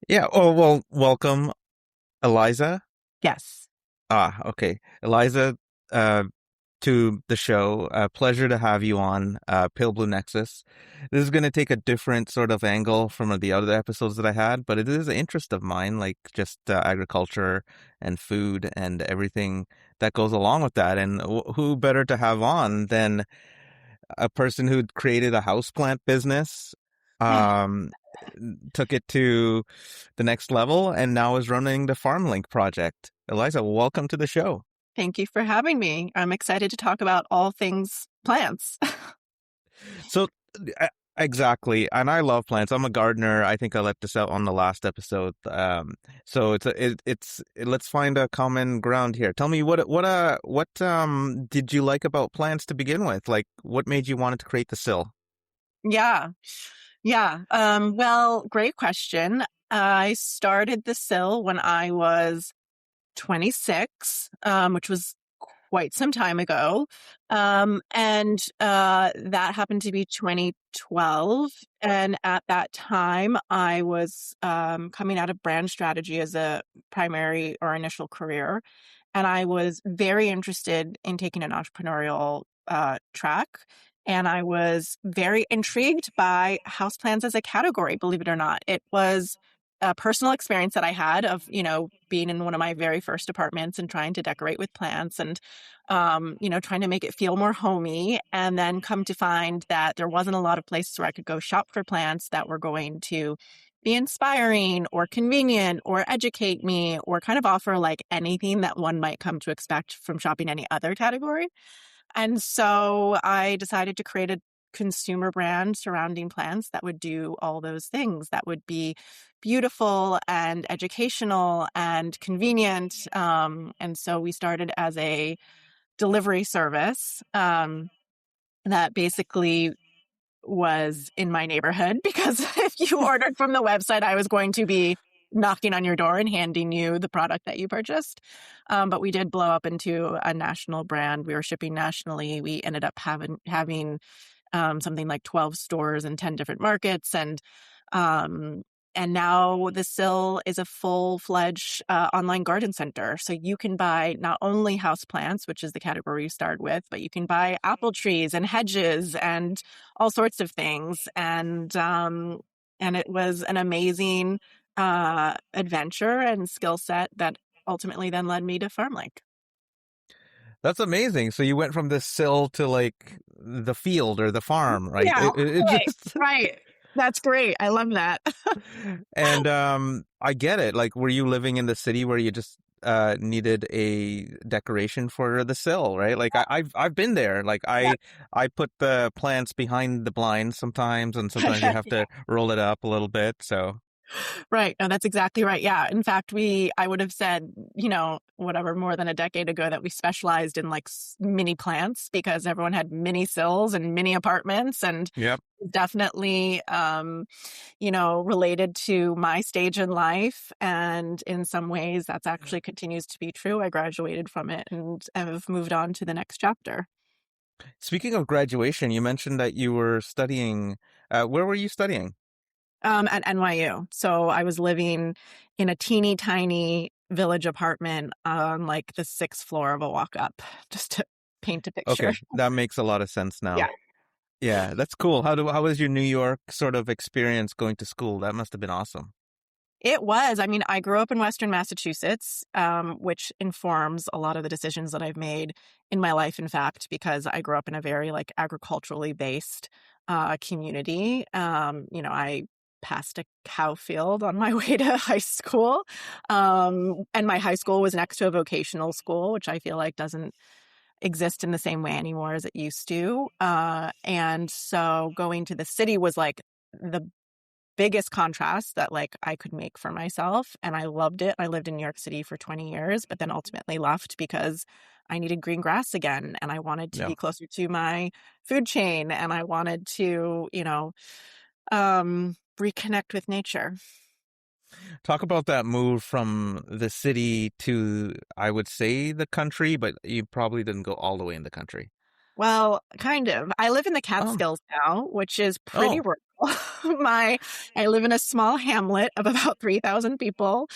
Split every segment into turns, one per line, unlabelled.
Yeah. Oh, well, welcome, Eliza.
Yes.
Okay. Eliza, uh, to the show. Pleasure to have you on, Pale Blue Nexus. This is going to take a different sort of angle from the other episodes that I had, but it is an interest of mine, like just agriculture and food and everything that goes along with that. And who better to have on than a person who created a houseplant business, um, took it to the next level, and now is running the Farmlink project. Eliza, welcome to the show.
Thank you for having me. I'm excited to talk about all things plants.
So, uh, exactly, and I love plants. I'm a gardener. I think I let this out on the last episode. So let's find a common ground here. Tell me what did you like about plants to begin with? Like, what made you want to create the Sill?
Yeah. Yeah. Well, great question. I started the Sill when I was 26, which was quite some time ago. And that happened to be 2012. And at that time, I was coming out of brand strategy as a primary or initial career. And I was very interested in taking an entrepreneurial track. And I was very intrigued by houseplants as a category, believe it or not. It was a personal experience that I had of, being in one of my very first apartments and trying to decorate with plants and, trying to make it feel more homey. And then come to find that there wasn't a lot of places where I could go shop for plants that were going to be inspiring or convenient or educate me or kind of offer like anything that one might come to expect from shopping any other category. And so I decided to create a consumer brand surrounding plants that would do all those things, that would be beautiful and educational and convenient. And so we started as a delivery service that basically was in my neighborhood because if you ordered from the website, I was going to be knocking on your door and handing you the product that you purchased. But we did blow up into a national brand. We were shipping nationally. We ended up having something like 12 stores in 10 different markets. Um, and now the Sill is a full-fledged online garden center. So you can buy not only house plants, which is the category you started with, but you can buy apple trees and hedges and all sorts of things. And it was an amazing adventure and skill set that ultimately then led me to Farmlink.
That's amazing. So you went from the Sill to like the field or the farm, right?
Yeah,
It
right,
just
right. That's great. I love that.
and I get it. Like, were you living in the city where you just needed a decoration for the sill, right? Like I've been there. Like
Yeah.
I put the plants behind the blinds sometimes, and sometimes you have to roll it up a little bit. So
Right. No, that's exactly right. Yeah. In fact, I would have said, whatever, more than a decade ago that we specialized in like mini plants because everyone had mini sills and mini apartments and
yep.
definitely, related to my stage in life. And in some ways, that's actually continues to be true. I graduated from it and have moved on to the next chapter.
Speaking of graduation, you mentioned that you were studying. Where were you studying?
At NYU. So I was living in a teeny tiny village apartment on like the sixth floor of a walk up, just to paint a picture.
Okay, that makes a lot of sense
Yeah.
now. Yeah, that's cool. How was your New York sort of experience going to school? That must have been awesome.
It was. I mean, I grew up in Western Massachusetts, which informs a lot of the decisions that I've made in my life, in fact, because I grew up in a very like agriculturally based community. I passed a cow field on my way to high school. And my high school was next to a vocational school, which I feel like doesn't exist in the same way anymore as it used to. And so going to the city was like the biggest contrast that like I could make for myself, and I loved it. I lived in New York City for 20 years but then ultimately left because I needed green grass again and I wanted to
Yeah.
be closer to my food chain and I wanted to, reconnect with nature.
Talk about that move from the city to, I would say, the country, but you probably didn't go all the way in the country.
Well, kind of. I live in the
Oh,
Catskills now, which is pretty
oh,
rural. My I live in a small hamlet of about 3,000 people,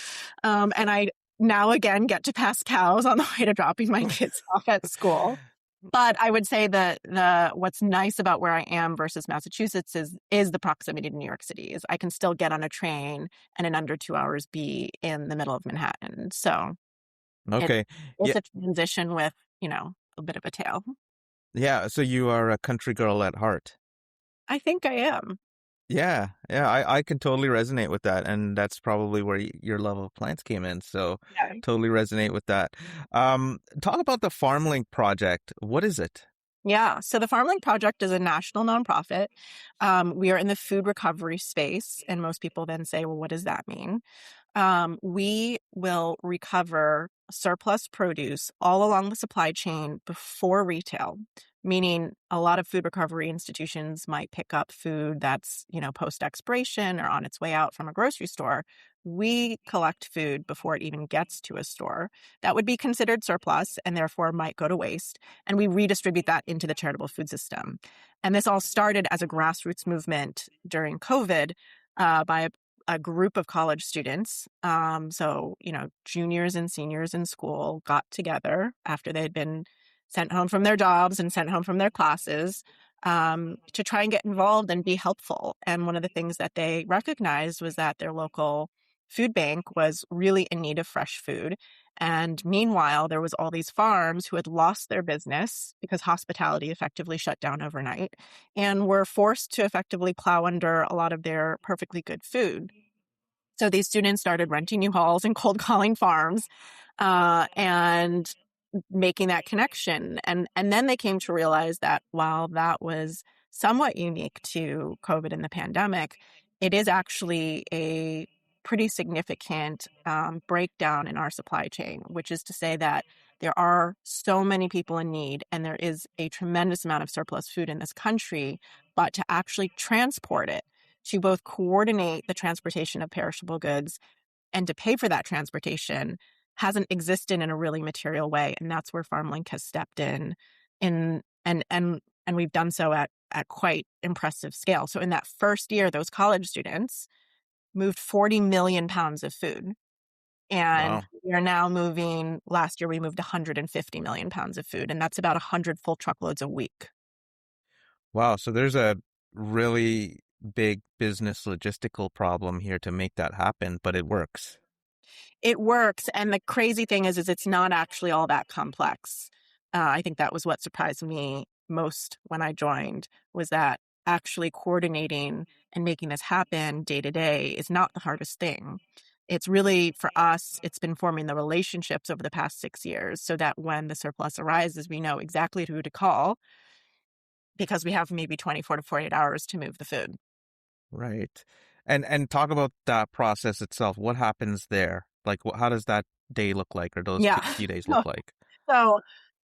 and I now again get to pass cows on the way to dropping my kids off at school. But I would say that the what's nice about where I am versus Massachusetts is the proximity to New York City. Is I can still get on a train and in under 2 hours be in the middle of Manhattan. So it's
Okay. Yeah.
it's a transition with, a bit of a tail.
Yeah. So you are a country girl at heart.
I think I am.
Yeah. Yeah. I can totally resonate with that. And that's probably where your love of plants came in. So
Yeah.
totally resonate with that. Talk about the Farmlink project. What is it?
Yeah. So the Farmlink Project is a national nonprofit. We are in the food recovery space, and most people then say, well, what does that mean? We will recover surplus produce all along the supply chain before retail, meaning a lot of food recovery institutions might pick up food that's, post expiration or on its way out from a grocery store. We collect food before it even gets to a store. That would be considered surplus and therefore might go to waste. And we redistribute that into the charitable food system. And this all started as a grassroots movement during COVID by a group of college students. So, juniors and seniors in school got together after they had been sent home from their jobs and sent home from their classes to try and get involved and be helpful. And one of the things that they recognized was that their local food bank was really in need of fresh food. And meanwhile, there was all these farms who had lost their business because hospitality effectively shut down overnight and were forced to effectively plow under a lot of their perfectly good food. So these students started renting U-Hauls and cold calling farms and making that connection. And then they came to realize that while that was somewhat unique to COVID and the pandemic, it is actually a pretty significant breakdown in our supply chain, which is to say that there are so many people in need and there is a tremendous amount of surplus food in this country, but to actually transport it, to both coordinate the transportation of perishable goods and to pay for that transportation hasn't existed in a really material way. And that's where Farmlink has stepped in and we've done so at quite impressive scale. So in that first year, those college students moved 40 million pounds of food. And
Wow.
we are now moving, last year we moved 150 million pounds of food, and that's about 100 full truckloads a week.
Wow. So there's a really big business logistical problem here to make that happen, but it works.
It works, and the crazy thing is it's not actually all that complex. I think that was what surprised me most when I joined, was that actually coordinating and making this happen day to day is not the hardest thing. It's really, for us, it's been forming the relationships over the past 6 years so that when the surplus arises, we know exactly who to call because we have maybe 24 to 48 hours to move the food.
Right. And talk about that process itself. What happens there? Like, how does that day look like, or those
Yeah.
few days look like?
So,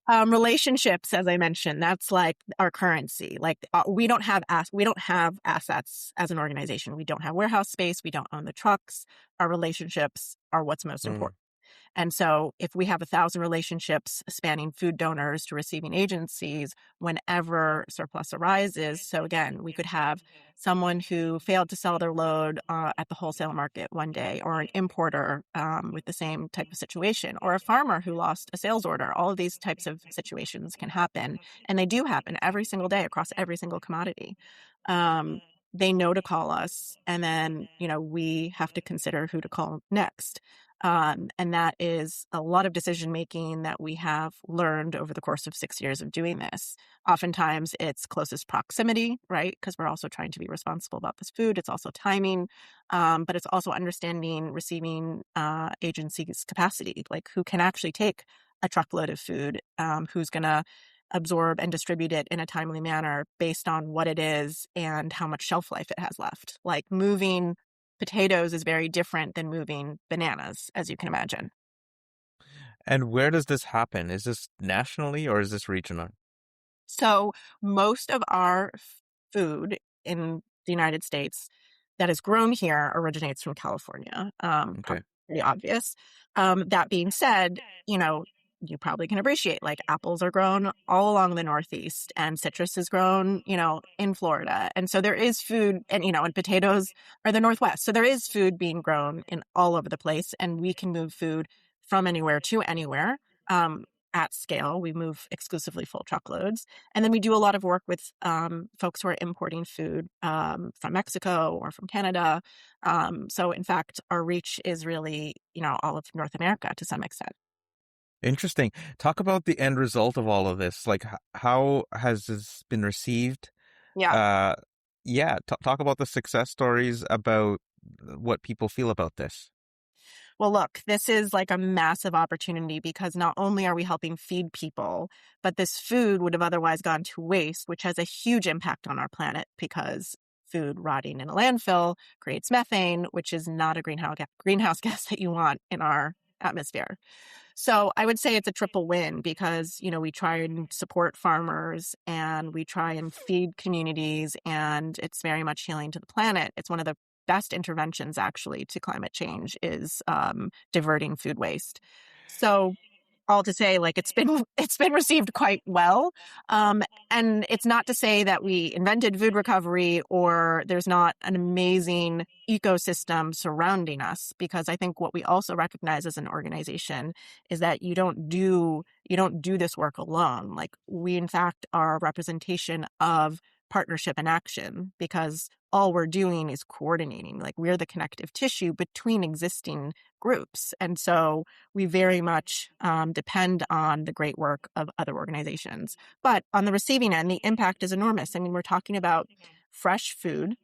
relationships, as I mentioned, that's like our currency. Like we don't have assets as an organization. We don't have warehouse space. We don't own the trucks. Our relationships are what's most
Mm,
important. And so if we have 1,000 relationships spanning food donors to receiving agencies, whenever surplus arises, so again, we could have someone who failed to sell their load at the wholesale market one day, or an importer with the same type of situation, or a farmer who lost a sales order. All of these types of situations can happen, and they do happen every single day across every single commodity. Um, they know to call us, and then we have to consider who to call next. And that is a lot of decision making that we have learned over the course of 6 years of doing this. Oftentimes it's closest proximity, right? Because we're also trying to be responsible about this food. It's also timing, but it's also understanding receiving agencies' capacity, like who can actually take a truckload of food, who's going to absorb and distribute it in a timely manner based on what it is and how much shelf life it has left. Like moving potatoes is very different than moving bananas, as you can imagine.
And where does this happen? Is this nationally or is this regional?
So most of our food in the United States that is grown here originates from California.
Okay.
Pretty obvious. That being said, you know, you probably can appreciate, like apples are grown all along the Northeast and citrus is grown, in Florida. And so there is food and potatoes are the Northwest. So there is food being grown in all over the place and we can move food from anywhere to anywhere. At scale, we move exclusively full truckloads. And then we do a lot of work with folks who are importing food from Mexico or from Canada. So in fact, our reach is really, all of North America to some extent.
Interesting. Talk about the end result of all of this. Like, how has this been received?
Yeah.
Uh, yeah, talk about the success stories, about what people feel about this.
Well, look, this is like a massive opportunity because not only are we helping feed people, but this food would have otherwise gone to waste, which has a huge impact on our planet because food rotting in a landfill creates methane, which is not a greenhouse gas that you want in our atmosphere. So I would say it's a triple win because, we try and support farmers and we try and feed communities and it's very much healing to the planet. It's one of the best interventions actually to climate change is diverting food waste. So all to say, like it's been received quite well, and it's not to say that we invented food recovery or there's not an amazing ecosystem surrounding us. Because I think what we also recognize as an organization is that you don't do this work alone. Like we in fact are a representation of partnership and action because all we're doing is coordinating. Like we're the connective tissue between existing groups, and so we very much depend on the great work of other organizations. But on the receiving end, the impact is enormous. I mean, we're talking about fresh food.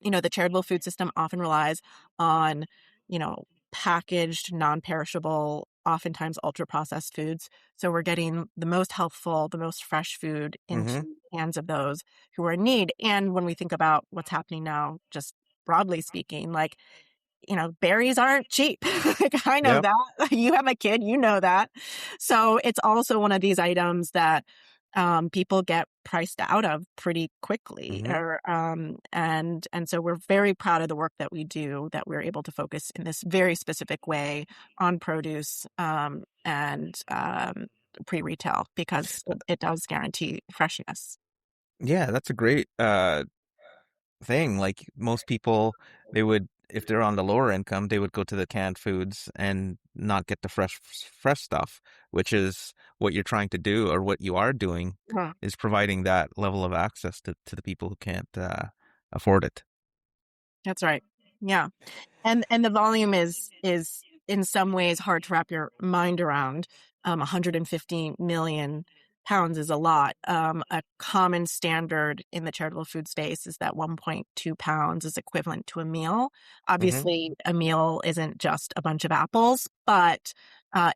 The charitable food system often relies on, packaged, non-perishable, oftentimes ultra-processed foods. So we're getting the most healthful, the most fresh food into
Mm-hmm.
the hands of those who are in need. And when we think about what's happening now, just broadly speaking, like berries aren't cheap. Like, I know
Yep.
that. You have a kid, you know that. So it's also one of these items that people get priced out of pretty quickly.
Mm-hmm.
And so we're very proud of the work that we do, that we're able to focus in this very specific way on produce and pre-retail because it does guarantee freshness.
Yeah, that's a great thing. Like most people, they would, if they're on the lower income, they would go to the canned foods and not get the fresh stuff, which is what you're trying to do, or what you are doing,
Huh.
is providing that level of access to the people who can't afford it.
That's right. Yeah. And the volume is in some ways hard to wrap your mind around. 150 million pounds is a lot. A common standard in the charitable food space is that 1.2 pounds is equivalent to a meal.
Hmm.
Obviously, a meal isn't just a bunch of apples, but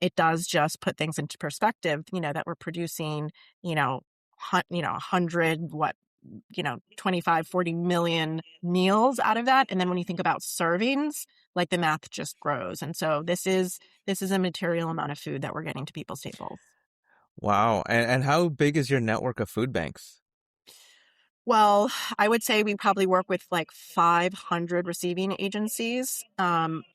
it does just put things into perspective. That we're producing, 100 what 25, 40 million meals out of that. And then when you think about servings, like the math just grows. And so this is a material amount of food that we're getting to people's tables.
Wow. And how big is your network of food banks?
Well, I would say we probably work with like 500 receiving agencies.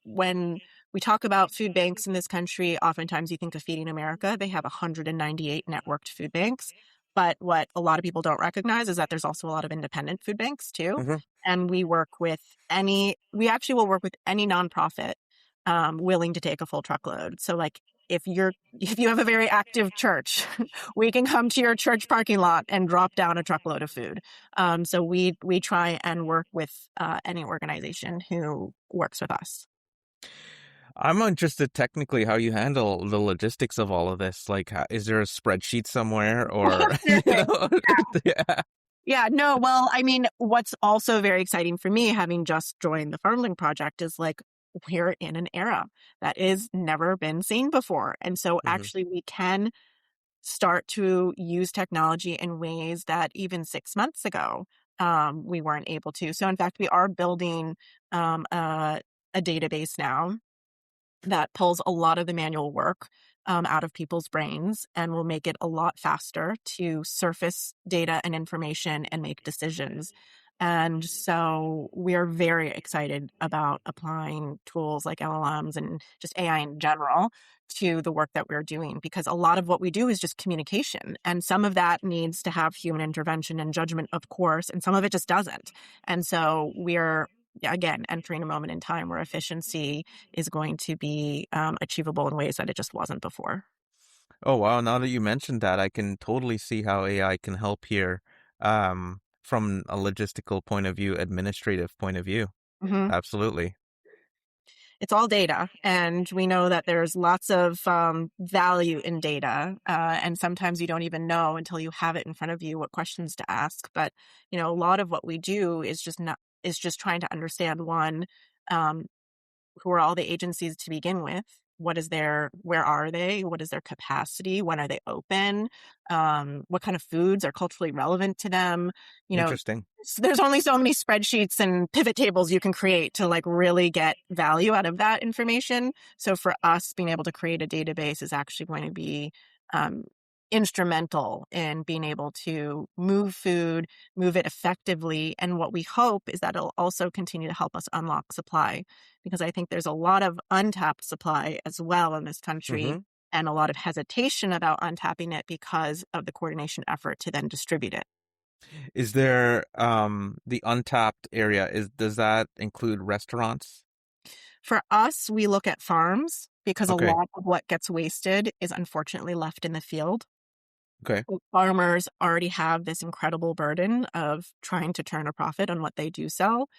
When we talk about food banks in this country, oftentimes you think of Feeding America. They have 198 networked food banks. But what a lot of people don't recognize is that there's also a lot of independent food banks too.
Hmm.
And we actually will work with any nonprofit willing to take a full truckload. So like if you have a very active church, we can come to your church parking lot and drop down a truckload of food. So we try and work with any organization who works with us.
I'm interested technically how you handle the logistics of all of this. Like, is there a spreadsheet somewhere, or
There is.
Yeah.
Yeah, no, well, I mean, what's also very exciting for me, having just joined the Farmlink project, is like we're in an era that is never been seen before. And so
Hmm.
actually we can start to use technology in ways that even 6 months ago we weren't able to. So in fact, we are building um, a, a database now that pulls a lot of the manual work out of people's brains and will make it a lot faster to surface data and information and make decisions. And so we're very excited about applying tools like LLMs and just AI in general to the work that we're doing, because a lot of what we do is just communication. And some of that needs to have human intervention and judgment, of course, and some of it just doesn't. And so we're, again, entering a moment in time where efficiency is going to be achievable in ways that it just wasn't before.
Oh wow, now that you mentioned that, I can totally see how AI can help here, from a logistical point of view, administrative point of view.
Mhm.
Absolutely.
It's all data, and we know that there's lots of value in data, and sometimes you don't even know until you have it in front of you what questions to ask. But a lot of what we do is just trying to understand, one, um, who are all the agencies to begin with? Where are they? What is their capacity? When are they open? What kind of foods are culturally relevant to them? You know,
Interesting.
there's only so many spreadsheets and pivot tables you can create to like really get value out of that information. So for us, being able to create a database is actually going to be um, instrumental in being able to move food, move it effectively. And what we hope is that it'll also continue to help us unlock supply, because I think there's a lot of untapped supply as well in this country,
Mm-hmm.
and a lot of hesitation about untapping it because of the coordination effort to then distribute it.
Is there the untapped area, is does that include restaurants?
For us, we look at farms because a
Okay.
lot of what gets wasted is unfortunately left in the field.
Okay.
So farmers already have this incredible burden of trying to turn a profit on what they do sell.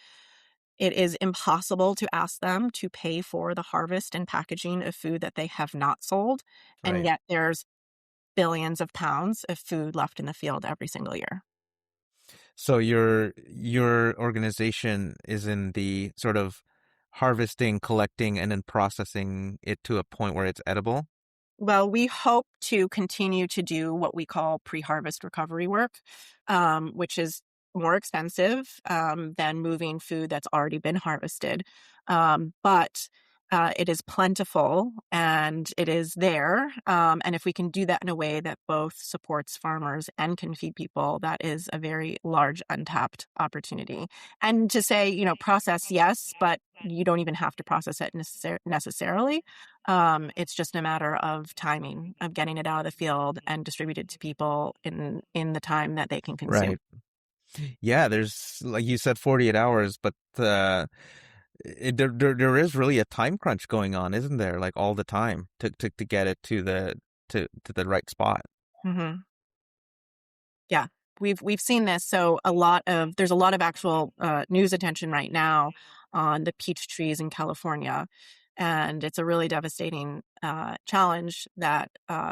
It is impossible to ask them to pay for the harvest and packaging of food that they have not sold. And
Right.
yet there's billions of pounds of food left in the field every single year.
So your organization is in the sort of harvesting, collecting, and then processing it to a point where it's edible?
Well, we hope to continue to do what we call pre-harvest recovery work, which is more expensive than moving food that's already been harvested. But it is plentiful and it is there. And if we can do that in a way that both supports farmers and can feed people, that is a very large untapped opportunity. And to say, process, yes, but you don't even have to process it necessarily. It's just a matter of timing, of getting it out of the field and distributed to people in the time that they can consume.
Right. Yeah, there's like you said 48 hours, but there is really a time crunch going on, isn't there? Like all the time to get it to the right spot.
Mhm. Yeah, we've seen this. So there's a lot of actual news attention right now on the peach trees in California, and it's a really devastating challenge that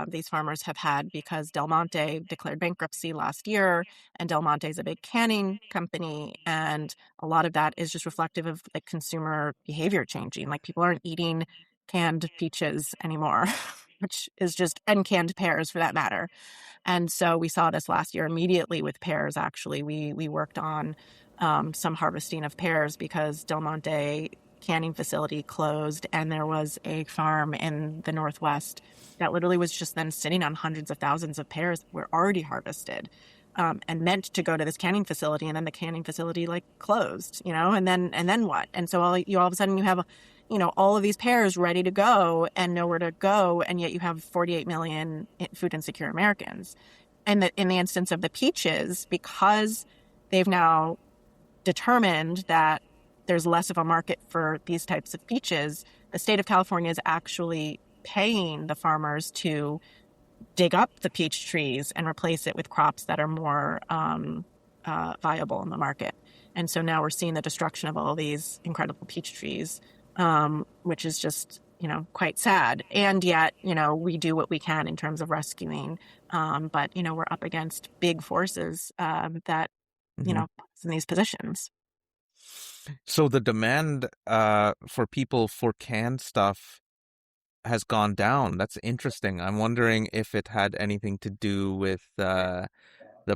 these farmers have had because Del Monte declared bankruptcy last year, and Del Monte is a big canning company, and a lot of that is just reflective of like consumer behavior changing. Like people aren't eating canned peaches anymore, which is just and canned pears for that matter. And so we saw this last year immediately with pears. Actually, we worked on some harvesting of pears because Del Monte canning facility closed, and there was a farm in the Northwest that literally was just then sitting on hundreds of thousands of pears that were already harvested. And meant to go to this canning facility, and then the canning facility like closed, and then what? And so all of a sudden you have all of these pears ready to go and nowhere to go, and yet you have 48 million food insecure Americans. And in the instance of the peaches, because they've now determined that there's less of a market for these types of peaches, the state of California is actually paying the farmers to dig up the peach trees and replace it with crops that are more viable in the market. And so now we're seeing the destruction of all these incredible peach trees, which is just, quite sad. And yet, we do what we can in terms of rescuing. But, we're up against big forces that,
Hmm.
put us in these positions.
So the demand for people for canned stuff has gone down. That's interesting. I'm wondering if it had anything to do with the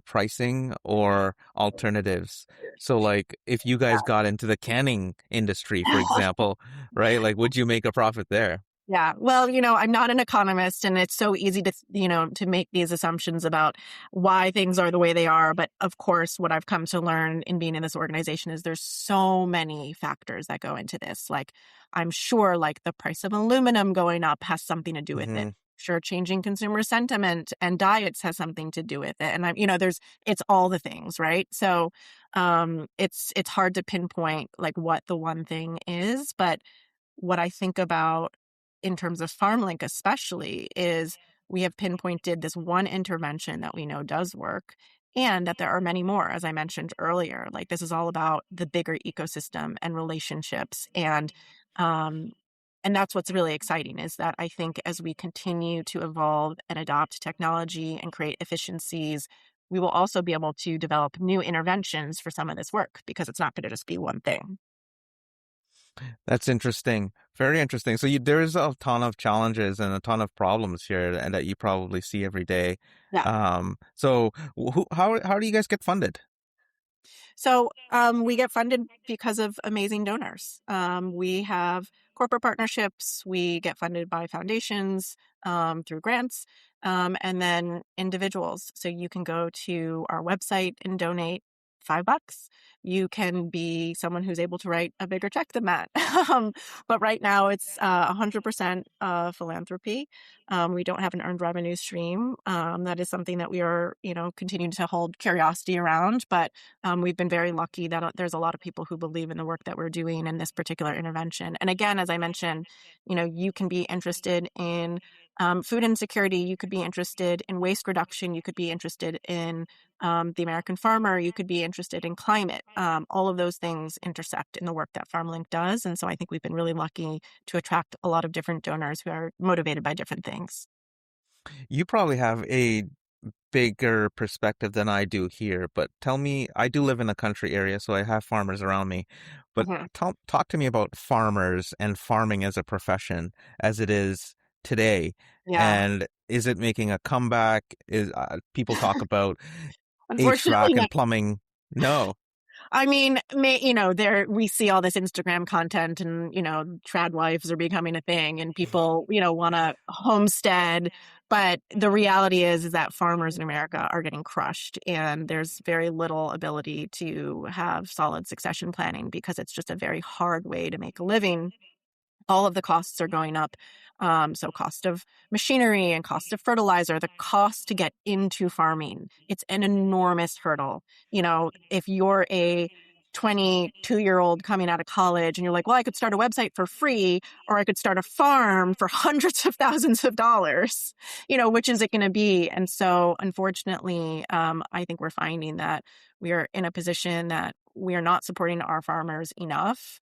pricing or alternatives. So like if you guys got into the canning industry, for example, right? Like would you make a profit there?
Yeah. Well, I'm not an economist, and it's so easy to make these assumptions about why things are the way they are. But of course, what I've come to learn in being in this organization is there's so many factors that go into this. Like, I'm sure like the price of aluminum going up has something to do with it.
Hmm.
Sure, changing consumer sentiment and diets has something to do with it. And it's all the things, right? So, it's hard to pinpoint like what the one thing is, but what I think about in terms of Farmlink especially is we have pinpointed this one intervention that we know does work, and that there are many more, as I mentioned earlier. Like, this is all about the bigger ecosystem and relationships, um and that's what's really exciting, is that I think as we continue to evolve and adopt technology and create efficiencies, we will also be able to develop new interventions for some of this work, because it's not going to just be one thing.
That's interesting. Very interesting. So there's a ton of challenges and a ton of problems here and that you probably see every day.
Yeah.
So how do you guys get funded?
So we get funded because of amazing donors. We have corporate partnerships. We get funded by foundations through grants, and then individuals. So you can go to our website and donate $5. You can be someone who's able to write a bigger check than that. But right now it's 100% philanthropy. We don't have an earned revenue stream. That is something that we are, continuing to hold curiosity around, but we've been very lucky that there's a lot of people who believe in the work that we're doing in this particular intervention. And again, as I mentioned, you can be interested in food insecurity, you could be interested in waste reduction, you could be interested in the American farmer, you could be interested in climate. All of those things intersect in the work that Farmlink does. And so I think we've been really lucky to attract a lot of different donors who are motivated by different things.
You probably have a bigger perspective than I do here, but tell me, I do live in a country area, so I have farmers around me. But
Mhm.
talk to me about farmers and farming as a profession as it is today.
Yeah.
And is it making a comeback? Is people talk about
Unfortunately,
HVAC
no.
and plumbing? No.
I mean, there we see all this Instagram content, and trad wives are becoming a thing, and people want to homestead, but the reality is that farmers in America are getting crushed, and there's very little ability to have solid succession planning because it's just a very hard way to make a living. All of the costs are going up. So cost of machinery and cost of fertilizer, the cost to get into farming, it's an enormous hurdle. If you're a 22-year-old coming out of college and you're like, well, I could start a website for free, or I could start a farm for hundreds of thousands of dollars, which is it going to be? And so unfortunately, I think we're finding that we are in a position that we are not supporting our farmers enough,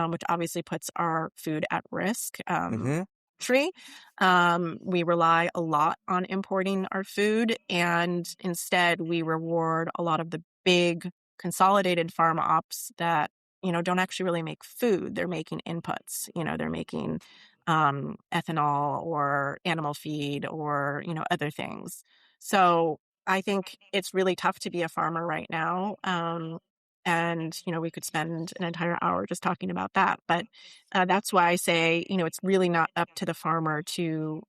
which obviously puts our food at risk.
Hmm.
Tree. We rely a lot on importing our food, and instead we reward a lot of the big consolidated farm ops that don't actually really make food. They're making inputs. They're making ethanol or animal feed or other things. So I think it's really tough to be a farmer right now. And we could spend an entire hour just talking about that, but that's why I say, it's really not up to the farmer to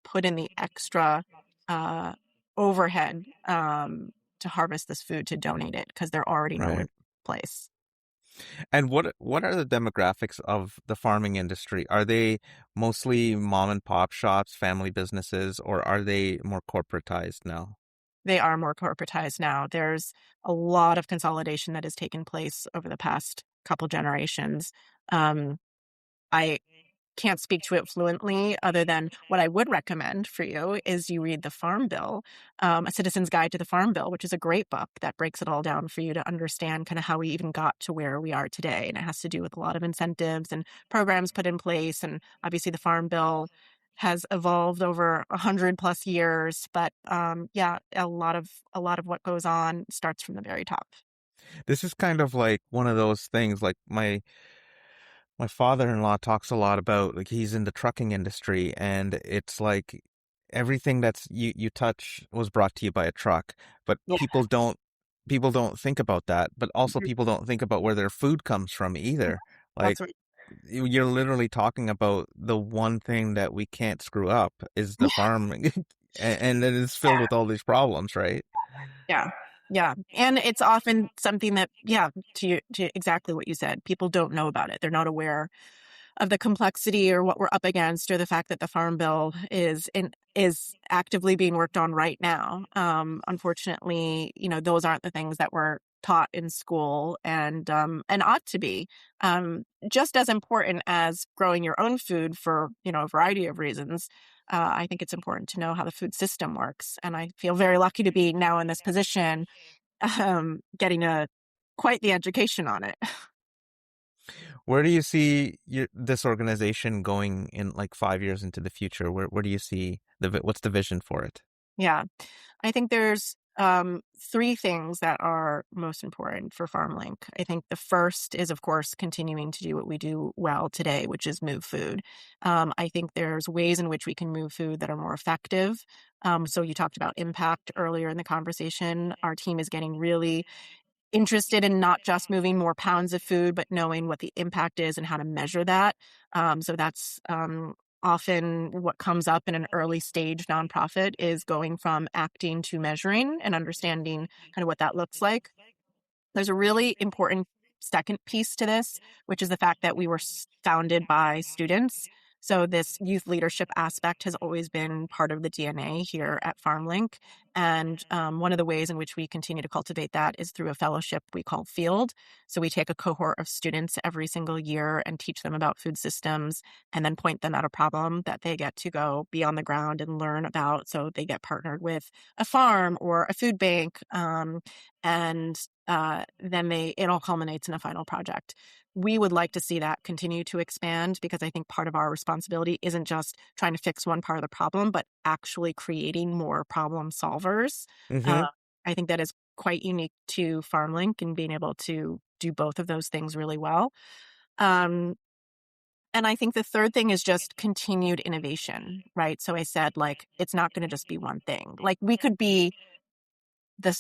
put in the extra uh, overhead to harvest this food, to donate it, because they're already know
Right.
its place.
And what are the demographics of the farming industry? Are they mostly mom and pop shops, family businesses, or are they more corporatized now?
They are more corporatized now. There's a lot of consolidation that has taken place over the past couple generations. Um, I can't speak to it fluently, other than what I would recommend for you is you read the Farm Bill, A Citizen's Guide to the Farm Bill, which is a great book that breaks it all down for you to understand kind of how we even got to where we are today. And it has to do with a lot of incentives and programs put in place. And obviously the Farm Bill has evolved over 100 plus years, but yeah, a lot of what goes on starts from the very top.
This is kind of like one of those things like my father-in-law talks a lot about, like, he's in the trucking industry, and it's like everything that's you touch was brought to you by a truck, but
Yeah.
people don't think about that, but also
Mhm.
people don't think about where their food comes from either. Like
That's right.
you're literally talking about the one thing that we can't screw up is the farm, and then it's filled with all these problems, right?
Yeah. Yeah. And it's often something that, yeah, to exactly what you said, people don't know about it. They're not aware of the complexity or what we're up against, or the fact that the farm bill is actively being worked on right now. Unfortunately, those aren't the things that were taught in school, and ought to be, just as important as growing your own food for a variety of reasons. I think it's important to know how the food system works, and I feel very lucky to be now in this position, getting a quite the education on it.
Where do you see this organization going in like 5 years into the future? Where do you see what's the vision for it?
Yeah. I think there's three things that are most important for Farmlink. I think the first is, of course, continuing to do what we do well today, which is move food. I think there's ways in which we can move food that are more effective. So you talked about impact earlier in the conversation. Our team is getting really interested in not just moving more pounds of food, but knowing what the impact is and how to measure that. So that's often what comes up in an early stage nonprofit, is going from acting to measuring and understanding kind of what that looks like. There's a really important second piece to this, which is the fact that we were founded by students. So this youth leadership aspect has always been part of the DNA here at Farmlink. And one of the ways in which we continue to cultivate that is through a fellowship we call Field. So we take a cohort of students every single year and teach them about food systems, and then point them at a problem that they get to go be on the ground and learn about. So they get partnered with a farm or a food bank, and then it all culminates in a final project. We would like to see that continue to expand, because I think part of our responsibility isn't just trying to fix one part of the problem, but actually creating more problem solvers. Uh,
Mm-hmm.
I think that is quite unique to Farmlink, and being able to do both of those things really well. Um, and I think the third thing is just continued innovation, right? So I said, like, it's not going to just be one thing. Like, we could be the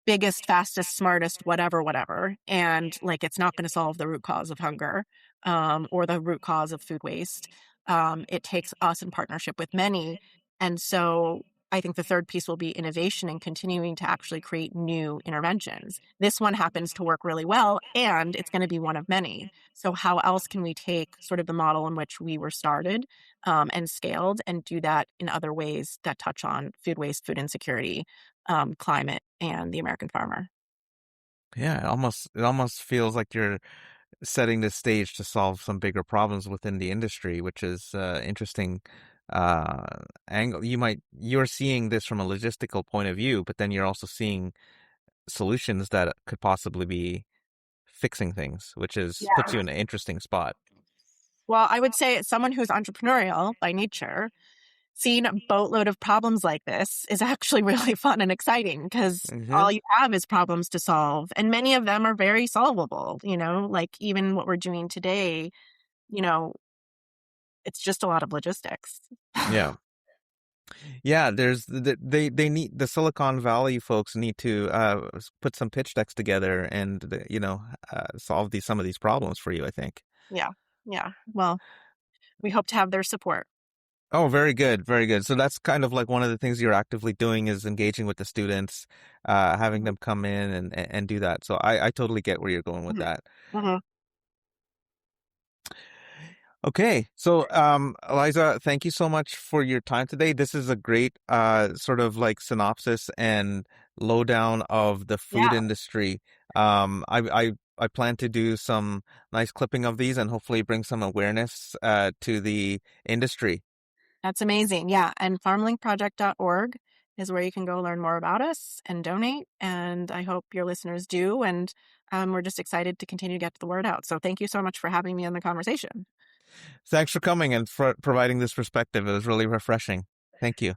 biggest, fastest, smartest, whatever. And like, it's not going to solve the root cause of hunger, or the root cause of food waste. It takes us in partnership with many. And so I think the third piece will be innovation and continuing to actually create new interventions. This one happens to work really well, and it's going to be one of many. So how else can we take sort of the model in which we were started, and scaled, and do that in other ways that touch on food waste, food insecurity, climate, and the American farmer?
Yeah, it almost feels like you're setting the stage to solve some bigger problems within the industry, which is interesting uh angle. You're seeing this from a logistical point of view, but then you're also seeing solutions that could possibly be fixing things, which is puts you
Yeah.
in an interesting spot.
Well, I would say, as someone who's entrepreneurial by nature, seeing a boatload of problems like this is actually really fun and exciting, because
Hmm.
all you have is problems to solve. And many of them are very solvable, like even what we're doing today, you know, it's just a lot of logistics.
Yeah. Yeah, they need the Silicon Valley folks need to put some pitch decks together and solve some of these problems for you, I think.
Yeah. Yeah. Well, we hope to have their support.
Oh, very good, very good. So that's kind of like one of the things you're actively doing is engaging with the students, having
Mhm.
them come in and do that. So I totally get where you're going with
Mhm.
that.
Mhm.
Okay, so Eliza, thank you so much for your time today. This is a great sort of like synopsis and lowdown of the food
Yeah,
industry. I plan to do some nice clipping of these and hopefully bring some awareness to the industry.
that's amazing. Yeah. And farmlinkproject.org is where you can go learn more about us and donate. And I hope your listeners do. And we're just excited to continue to get the word out. So thank you so much for having me on the conversation.
Thanks for coming and for providing this perspective. It was really refreshing. Thank you.